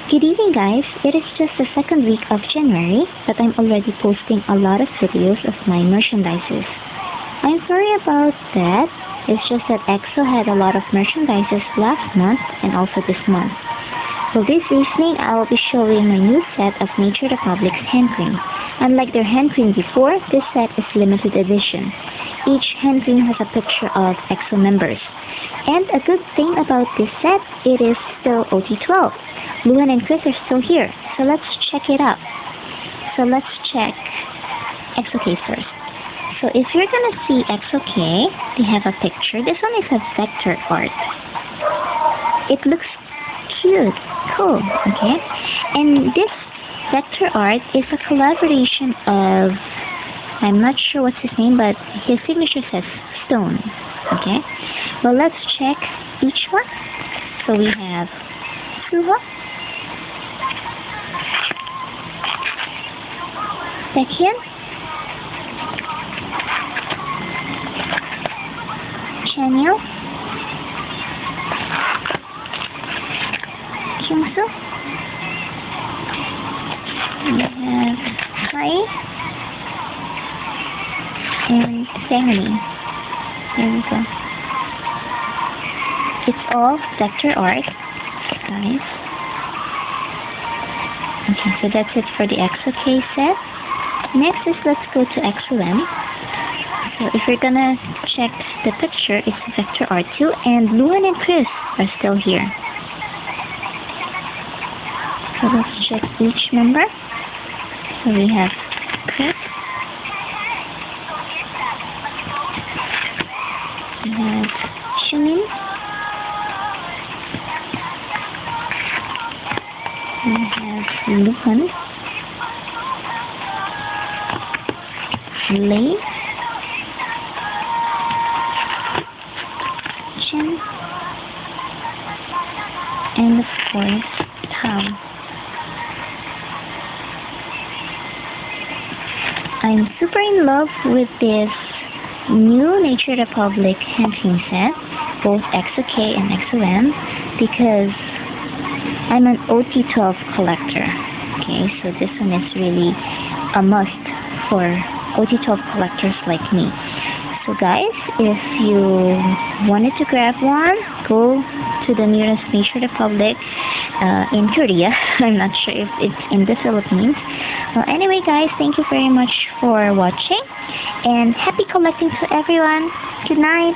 Good evening guys, it is just the second week of January, but I'm already posting a lot of videos of my merchandises. I'm sorry about that, it's just that EXO had a lot of merchandises last month and also this month. So this evening I will be showing my new set of Nature Republic's hand cream. Unlike their hand cream before, this set is limited edition. Each hand cream has a picture of EXO members. And a good thing about this set, it is still OT12. TAOHUN and Chris are still here, so let's check it out. So let's check EXO K first. So if you're gonna see EXO K, they have a picture. This one is a vector art. It looks cute, cool, okay? And this vector art is a collaboration of, I'm not sure what's his name, but his signature says Stone, okay? Well, let's check each one. So we have TAOHUN, Taehyun, Chanyeol, Kyungsu, we have Kai, and Sangmi. There we go. It's all vector art, guys. Okay, so that's it for the EXO K set. Next is let's go to EXO-M. So if you're gonna check the picture, it's vector art too, and TAOHUN and Chris are still here. So let's check each member. So we have Chris, we have Shumin, we have TAOHUN, Lei, Chen, and of course Tao. I'm super in love with this new Nature Republic hand cream set, both EXO K and EXO-M, because I'm an OT12 collector. Okay, so this one is really a must for OT12 collectors like me. So guys, if you wanted to grab one, go to the nearest Nature Republic in Korea. I'm not sure if it's in the Philippines. Well, anyway guys, thank you very much for watching, and happy collecting to everyone. Good night.